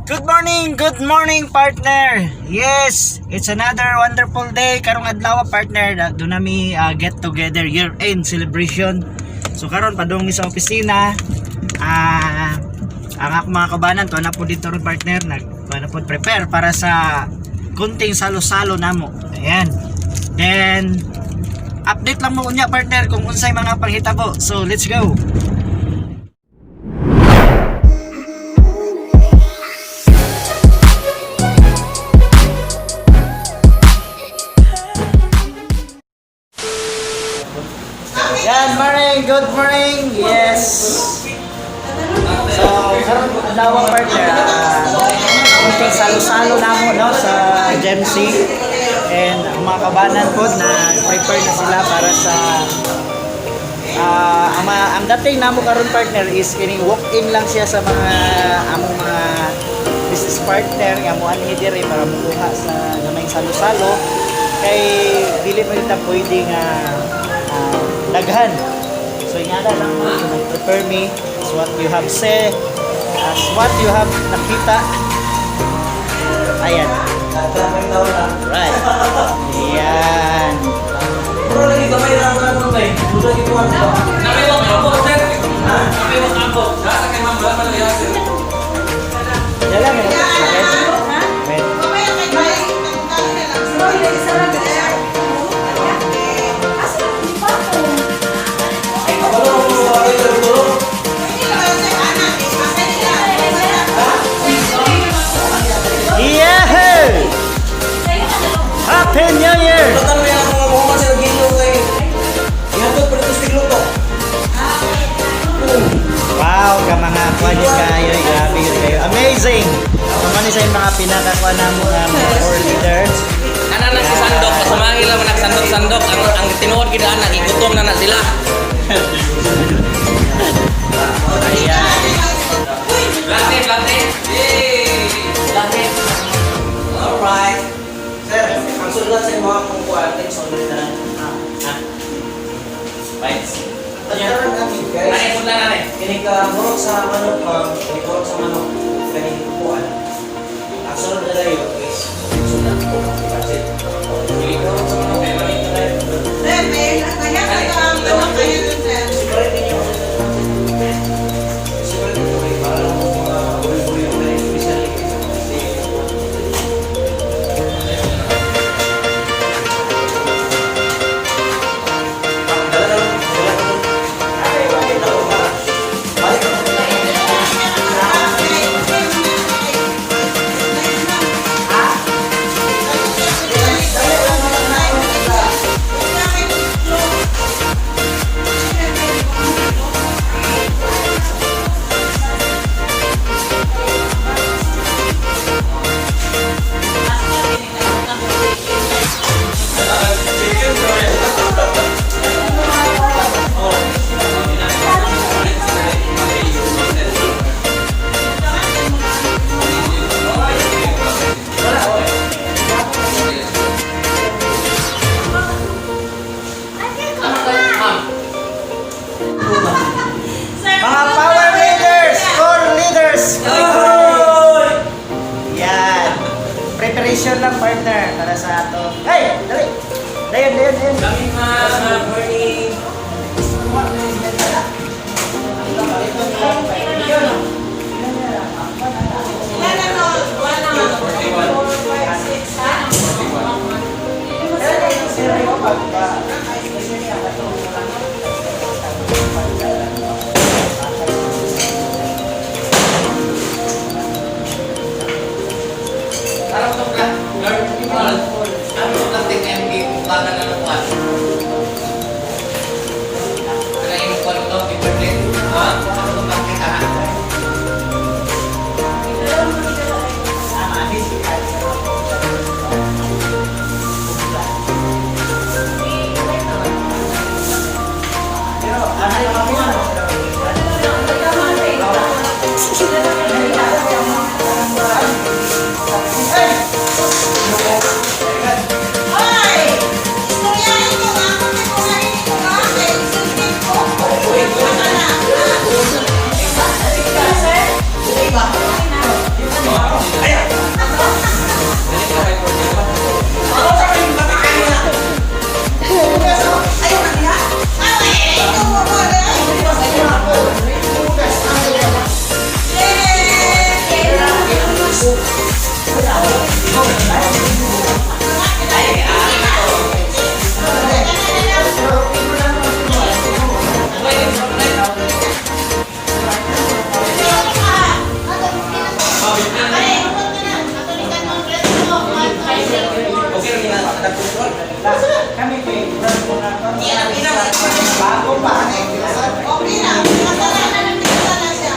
Good morning partner. Yes, it's another wonderful day karong adlaw partner. Doon nami get together year end celebration. So karon padung mi sa opisina. Ang ako mga kabanan to na po dito ron partner na po prepare para sa kunting salo-salo namo. Ayan. Then update lang mo unya partner kung unsay mga panghitabo. So let's go. Good morning. Yes. So, karon adlaw partner, kunting salo-salo namo no sa GEMCC and ang mga kabanan po na prepare na sila para sa ang dating namo karon partner is kining walk-in lang siya sa mga among mga business partner nga mo anhi diri para mukuha sa gamay salo-salo kay dili man ta pwede nga daghan. So ingada lang mo, prepare me as what you have said, as what you have nakita. Ayan. Right. Ayan. Bro, lagi gamay lang ka nung may. Dula gitu ano. Namay mo kampo, sir. Namay mo kampo. Nasa kay ma'am wala pa lang yan, sir. Dala mo na sa akin. Happy New Year! Total mo yung mga buhok kasi nag-ino kay. Ihatod pero ito sigluto. Wow, ka mga kwani kayo, grabe yun kayo. Amazing! Naman isa yung mga pinakakuha na mo ng core leaders. Ana nagsisandok, pasumangil naman nagsandok-sandok. Ang tinuod kita nakigutom na sila. Ayan. Late. Alright. Sir, ang sulat sa mga kungkuhan, text on na. Bites. Tagkaroon kami guys. Ano yung sulat na rin? Kinig murok sa manok, kinig sa manok, kinig kungkuhan. Ang sunod na layo is sulat ko. That's it. Kinig sa manok, kinig na layo. Secret niyo. Secret niyo. Para lang mga uli-uli yung mga especially. Mga power leaders, core leaders. Yan. Preparation lang partner para sa ato. Hey, dali. Dayon. Kami good morning. Kami kay bago pa. Okay na, kasalanan ng kasalanan siya.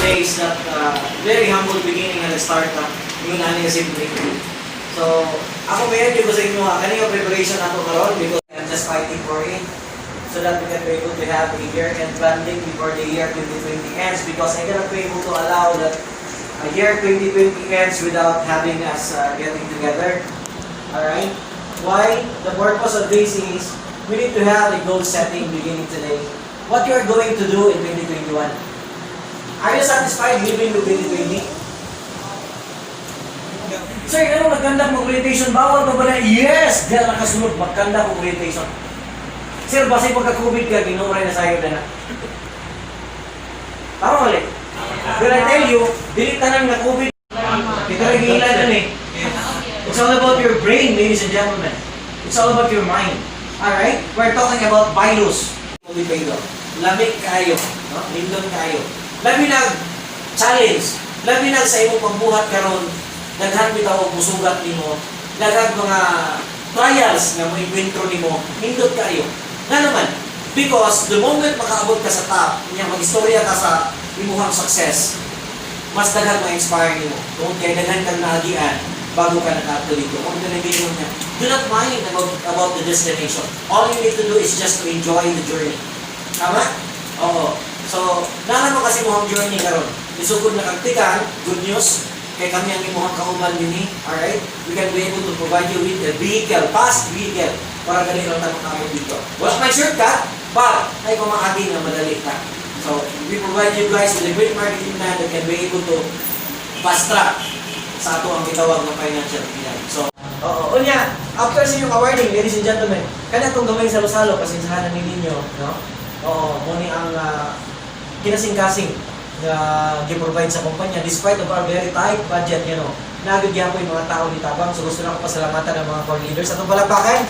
Days that very humble beginning at the start yun ani simple. So ako mayroon ko sa inyo kanina preparation nato karon because I'm just fighting for it so that we can be able to have a year-end planning before the year 2020 ends because I cannot be able to allow that a year 2020 ends without having us getting together. Alright? Why? The purpose of this is we need to have a goal setting beginning today. What you are going to do in 2021. Are you satisfied living with 2020? Sir, ano nagkanda ng orientation? Bawal pa ba na? Yes! Diyan nakasunod, magkanda ng orientation. Sir, basta yung pagka-COVID ka, ginuray na sa'yo na. Tama ulit. But I tell you, dilitan na COVID. Ito rin hilan yan eh. It's all about your brain, ladies and gentlemen. It's all about your mind. Alright? We're talking about virus. Lamig kayo. No? Lindon kayo. Labi na challenge, labi na sa imong pagbuhat karon, daghan bitaw og musugat nimo, daghan mga trials nga mo encuentro nimo, hindot kayo. Nga naman, because the moment makaabot ka sa top, nya magistorya ka sa imong success, mas daghan ma-inspire nimo. Kung kay daghan kang naagian bago ka nakaadto dito. Kung dinibigyan niya, do not mind about the destination. All you need to do is just to enjoy the journey. Tama? Oo. So, naman mo kasi mo ang journey karon. Isugod na kagtikan, good news, kay kami ang imuhang kauban din alright? We can be able to provide you with a vehicle, fast vehicle, para ganito ang makabot dito. Wala may shortcut, but ay kumakagi na madali ka. So, we provide you guys with a great marketing plan that can be able to fast track sa ato ang gitawag ng financial plan. So, unya, after sa inyong awarding, ladies and gentlemen, kanya itong gawin salo-salo, pasinsahanan ninyo, no? Muni ang kinasing-kasing na gi-provide sa kumpanya despite of our very tight budget, nagagyan ko yung mga tao ni Tabang. So gusto na ko pasalamatan ng mga core leaders. Atong palakpakan.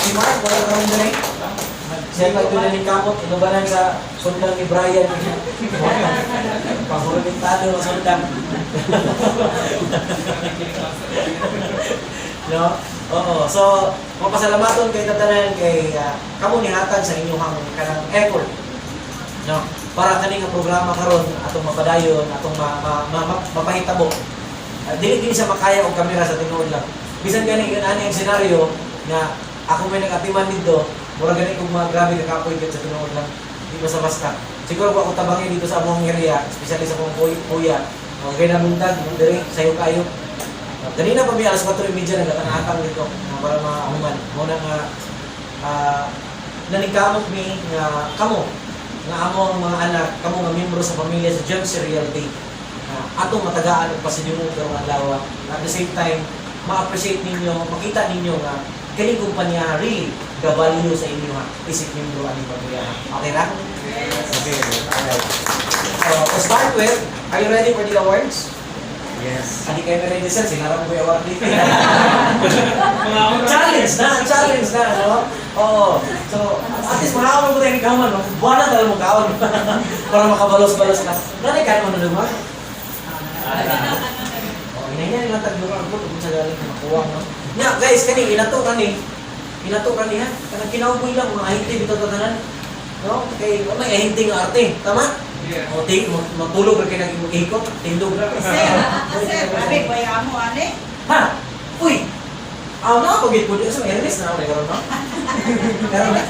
Si Mark, wala ka rin doon siya pagtunan ni Kamot, inubanan sa sundang ni Brian. Pahulitado ng sundang. No? Oo. So, mapasalamaton kay tatanan kay kamo nihatan sa inyong kanang effort. No? Para kaning programa karon atong mapadayon, atong mapahitabo. dili din siya makaya og kamera sa tinuod lang. Bisan gani ang senaryo nga ako may nag-atiman dito, mura gani kung mga grabe kakapoy kat sa tinuod lang. Di basta-basta. Siguro kung ako tabangin dito sa among area, especially sa akong kuya, kaya namundag, diri, sayo kayo. Kanina pa may alas 4:30 nagtatanghatang dito para maahuman. Muna nga nanikamot mi nga kamo nga among mga anak, kamo nga miyembro sa pamilya sa GEMCC3 atong matagaan og pasidungog karong adlaw. At the same time, ma-appreciate ninyo, makita ninyo nga kining kumpanya really the value sa inyo ha. Isip miyembro ani pamilya. Okay ra? Okay. Alright. So, to start with, are you ready for the awards? Yes. Hindi kayo ready sir, sinarap ko yung award dito. Challenge na, no? Oo. So, at least makakaman ko tayo ni Kaman, no? Buwan na talagang magkaon. Para makabalos-balos ka. Nanay kayo mo na lumang? Inay nilang tagluran ko, kung sa galing na makuwang, no? Nya, guys, kani, inato kani ha? Kanang Kinabuhi lang, mga ahente dito tatanan. No? Kaya may ahente nga arte, tama? O, matulog na kayo nag-ikot, tindog na. Sir, abi, kaya mo, ane? Ha? Uy! Nakapagit po dito sa Ernest na ako na no? Karoon na.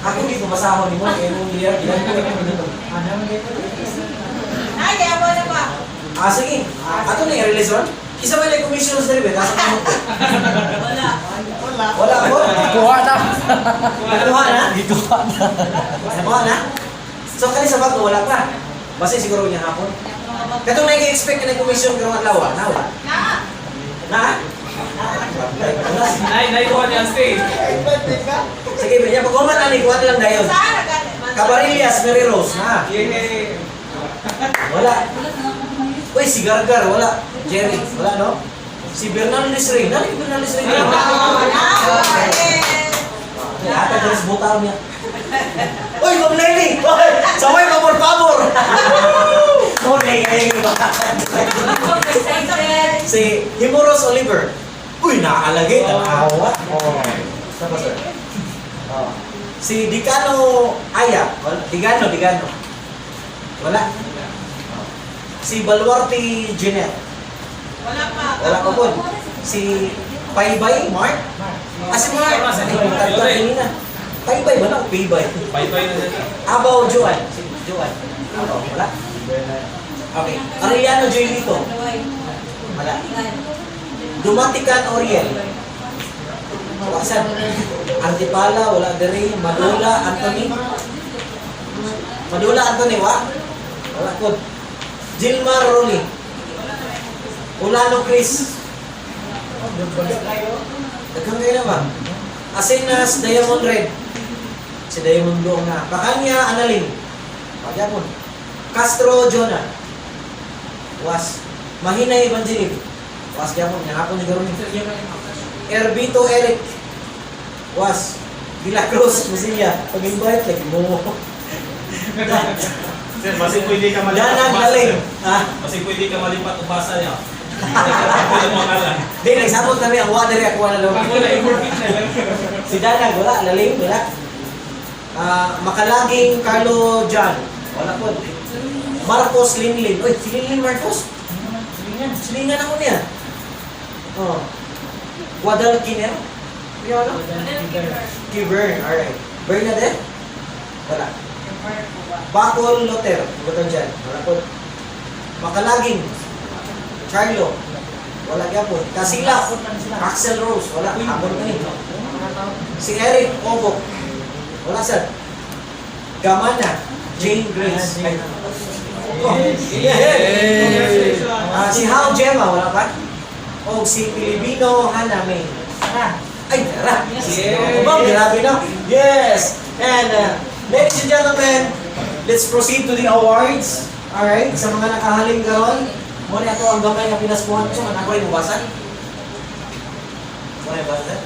Ako hindi ko masahon ni mo, kaya nung ilan ko na dito. Ay, kaya mo na ba? Sige. Ato na i-release ron? Isa ba yung commission sa ribet? Nasa kamot ko. Wala ako? Kuha na. Nakuha na? Kuha na. Nakuha na? So, kani sa bago, wala pa. Basta siguro niya hapon. Katong nag-expect na commission karong adlaw, nawa? Na? Nay ko niya stage. Sige, niya pag-comment na ni, kuha lang dayon. Saan agad? Cabarillas, Mary Rose, ha? Wala. Uy, si Gargar, wala. Jerry, wala, no? Si Bernaldez Ray. Nani Bernaldez Ray? Ata Dres Butaw niya. Uy, Ma'am Lenny! Uy, saway ka, por favor! Okay, kaya yung si Himuros Oliver. Uy, nakaalagay, nakaawa. Saan ba, sir? Si Dicano Aya. Digano. Wala. Si Baluarte Jeanette. Wala pa. Wala pa po. Si Paybay Mark. Si Mark. Paybay ba na? Paybay. Bye-bye na siya. Abaw Joan. Si Joan. Abaw. Wala. Okay. Ariano Joelito. Wala. Dumatikan Oriel. Wasan. Antipala. Wala dere. Madula Anthony. Madula Anthony. Wala po. Gilmar Rolly. Ulano Chris. Daghang kayo naman. Asinas Diamond Red. Si Diamond Blue nga. Bakanya Analin. Pagyapon. Castro Jonah. Was. Mahina Evangeline. Was gyapon. Yang hapon ni Garon. Erbito Eric. Was. Villa Cruz. Musilia. Pag-invite lagi mo. Sir, masih pwede ka Danag Laling. Masih pwede ka malipat ubasa niya. Pwede mo ngalan. Di, nagsabot kami ang water ako na lang. Si Danag, wala. Laling, wala. Makalaging Carlo John. Wala po. Marcos Linlin. Uy, si Linlin Marcos? Silingan ako niya. Guadalquiner. Kivern. Alright. Bernadette? Wala. Bacol Loter. Bukan dyan. Wala po. Makalaging Carlo. Wala kaya po. Kasila. Axel Rose. Wala. Habon na rin. Si Eric Obo. Wala sir. Gamana. Jane Grace. Si Hao Gemma. Wala pa? O si Pilipino Hana May. Ay, tara. Abang, grabe na. Yes. And ladies and gentlemen, let's proceed to the awards. Alright. Sa mga nakahaling karon, muna ito ang gamay na pinaspuhan ko. Anak ko ay nabasan. Muna nabasan?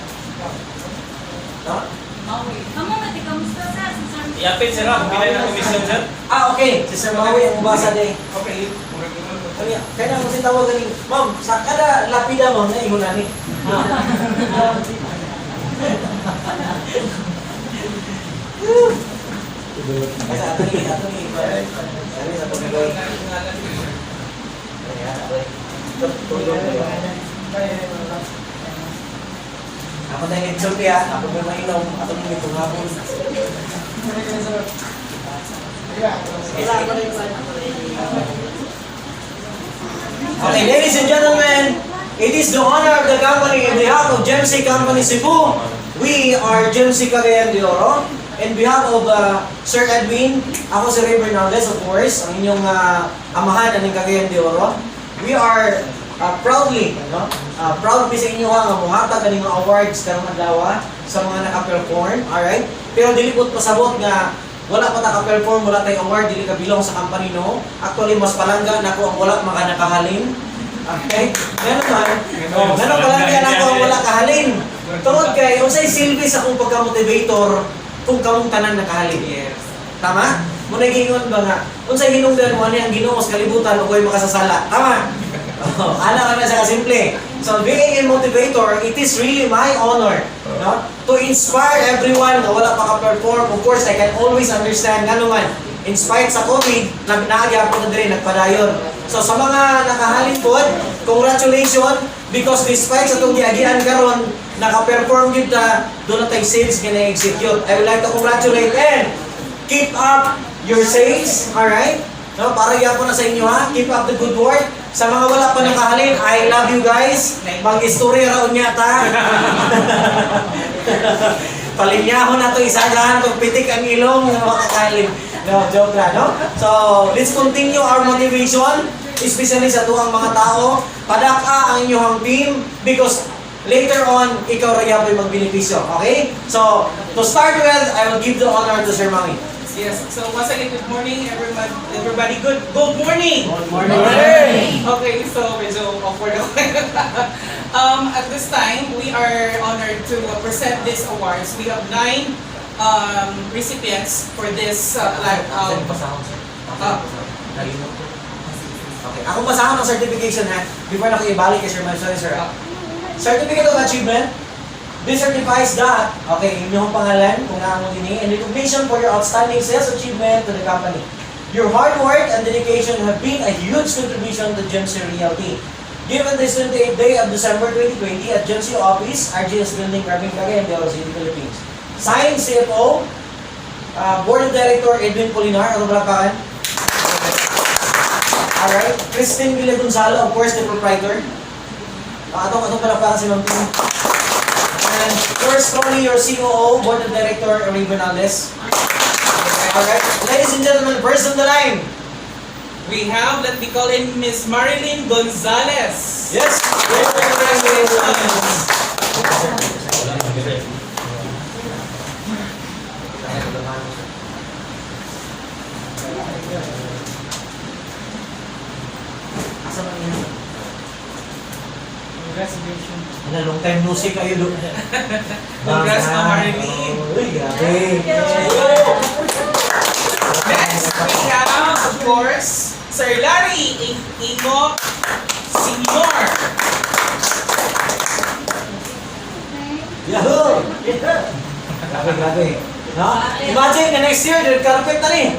No? Kamu mati kamusta sa sasama? Yapit sir, pinay na commission sir. Okay. Si Sir Maui ang mabasa din. Okay. Kaya na mo si tawag galing. Ma'am, sa kada lapida mo na ingon nani. Kasi ato ni. Sabi sa pagkagawin. Ako na yung nagsulti ha. Ako may mainom. Ako na yung tunghapon. Okay, ladies and gentlemen, it is the honor of the company in behalf of GEMCC Company Cebu. We are GEMCC Cagayan de Oro. In behalf of Sir Edwin, ako si Ray Bernaldez, of course, ang inyong amahan ng Cagayan de Oro. We are proudly sa inyo nga muhatag kaning mga awards karong adlaw sa mga naka-perform, alright? Pero dili po pasabot nga wala pa naka-perform, wala tayong award, dili ka bilong sa company, no? Actually, mas palangga na ako ang wala mga nakahalin. Okay? Ganun man. Ganun palangga na ako ang wala kahalin. Tungod kay, unsay silbi sa akong pagka-motivator kung kamong tanan nakahalin. Yes. Tama? Muna gingon ba nga, unsay hinungdan mo ani ang Ginoo sa kalibutan ug ko'y makasasala. Tama? Ana ka na sa kasimple. So being a motivator, it is really my honor, no? To inspire everyone na wala pa ka-perform. Of course, I can always understand nga naman. In spite sa COVID, nag-naagyapon na din, nagpadayon. So sa mga nakahalin po, congratulations because despite sa itong giagian karon, naka-perform yun na doon na tayo sales gina-execute. I would like to congratulate and keep up your sales, alright? No, para yapon na sa inyo ha, keep up the good work. Sa mga wala pa nakahalin, I love you guys. Mag-istorya raon niya ta. Palinyahon na ito isagahan kung pitik ang ilong ng makakahalin. No, joke na, no? So, let's continue our motivation, especially sa tuwang mga tao. Padaka ang inyong team because later on, ikaw rin yapoy magbenepisyo. Okay? So, to start with, I will give the honor to Sir Mami. Yes. So once again, good morning, everybody. Good morning. Good morning. Okay. So medyo awkward ako. At this time, we are honored to present these awards. We have 9 recipients for this Okay. Ako basahan ang certification ha. Before na ko ibalik kay Sir Mami. Sorry, sir. Certificate of Achievement. This certifies that, okay, inyong pangalan, kung naamon din and recognition for your outstanding sales achievement to the company. Your hard work and dedication have been a huge contribution to GEMCC Realty. Given this 28th day of December 2020 at GEMCC Office, RGS Building, Cagayan de Oro City, Philippines. Signed, CFO, Board of Director Edwin Polinar, ano palakpakan? Alright, Christine Villa Gonzalo, of course, the proprietor. Atong palakpakan si Ma'am Tim. And first, calling your COO, Board of Director, Ray Bernaldez. Alright, ladies and gentlemen, first on the line. We have, let me call in Miss Marilyn Gonzalez. Yes! Congratulations! Asa man yan? Congratulations. Long time no see kayo doon. Congrats to Marilyn. Uy, grabe. Next, we have, of course, Sir Larry Ingo Senior. Yahoo! Grabe, grabe. No? Imagine, the next year, they'll carpet na rin.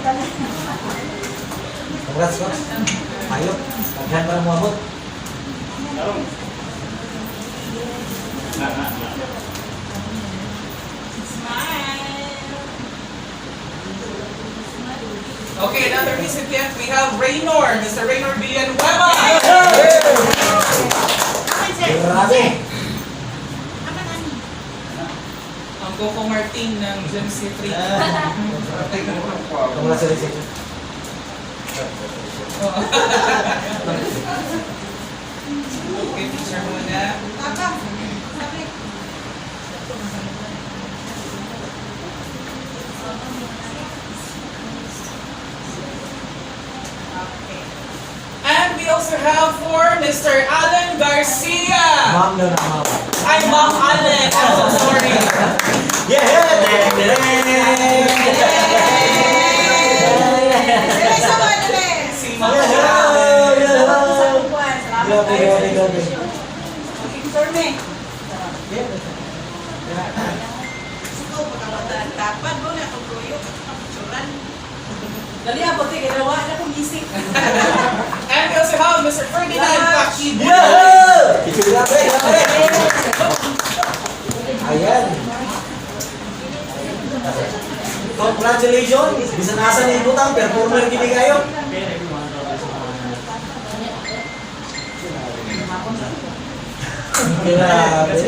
Congrats, Coach. Ayok. Paghan pa ng muabot. Okay, another recipient, we have Raynor, Mr. Raynor Villanueva. Grabe. Ang Coco Martin ng GEMCC3. Congratulations. Okay, picture muna. And we also have for Mr. Alan Garcia. Ma'am na ma'am. Ay, Ma'am Allen. I'm so sorry. Si Ma'am Allen. Grabe. Dali ang buti, ginawa na kong isip. And we also have Mr. Ferdinand Kaki. Yeah! Grabe, grabe! Ayan. Congratulations! Bisan asa na ibutang, performer kini kayo. Grabe.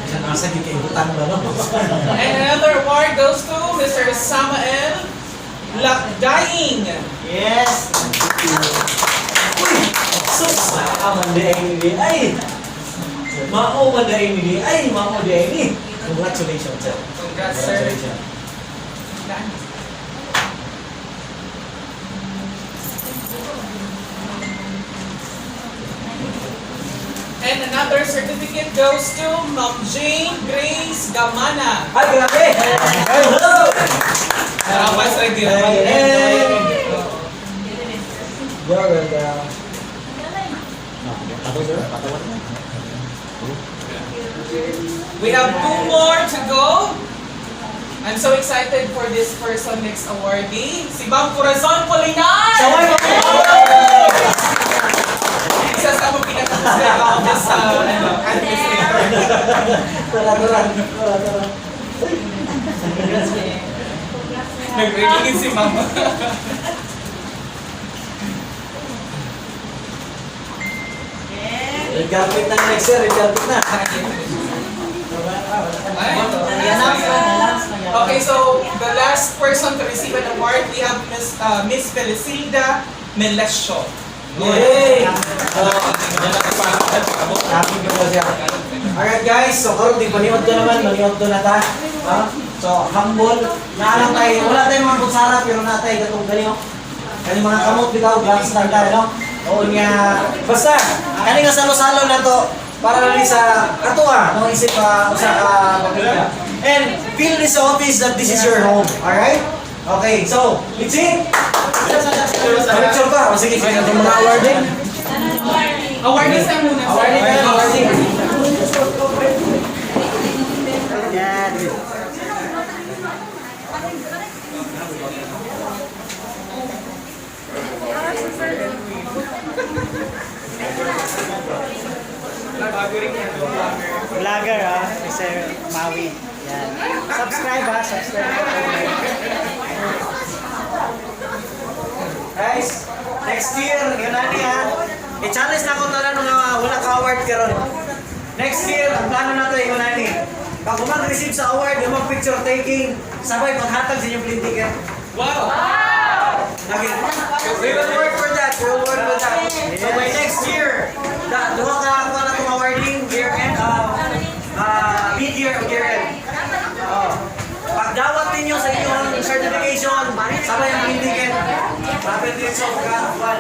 Bisan asa kini ibutang ba, no? And another award goes to Mr. Samael Lakdaing. Yes! Uy! Sus! Makaman di ay! Mao man di ay! Mao di ay! Congratulations, sir. Congrats, sir. And another certificate goes to Ma'am Jane Grace Gamana. Ay, grabe! Ay, hello! Salamat sa Hey, ginawa. hey! Well, We have 2 more to go. I'm so excited for this person next awardee. Si Ma'am Corazon Polinar! Saway mo! Isa sa mga pinakakasaya ako sa administrator. Tara. Nag-readingin si Ma'am. Red carpet na next year, red carpet na. Okay, so the last person to receive an award, we have Miss Felicilda Melesio. Yay! Alright guys, so karon di paniod to naman, maniod to na ta. So humble, naalang tayo, wala tayong mga kutsara pero na tayo gatong ganyo. Kani mga kamot bitaw, glass lang tayo, no? Oo nga, basta, kani nga salo-salo na to, para lang sa atua, no? Isip usa ka pagkita. And feel this office that this is your home, alright? Okay, so, let's see. Picture pa. O sige, sige. Ito mga awarding. Awarding sa muna. Awarding ka na, awarding. Yan. Vlogger Mr. Maui. Yan. Subscribe subscribe. Guys, next year, yun na niya. I-challenge na ko na lang nga wala ka-award karon. Next year, ang plano nato yun na ni. Pag mag-receive sa award, yung mag-picture taking, sabay maghatag sa inyong plane ticket. Wow! We will work for that. We will work for that. So by next year, duha ka ako na itong awarding year end, mid-year o year end. Pagdawat ninyo sa inyong certification, sabay ang plane ticket. Rapid din sa pagkakuan.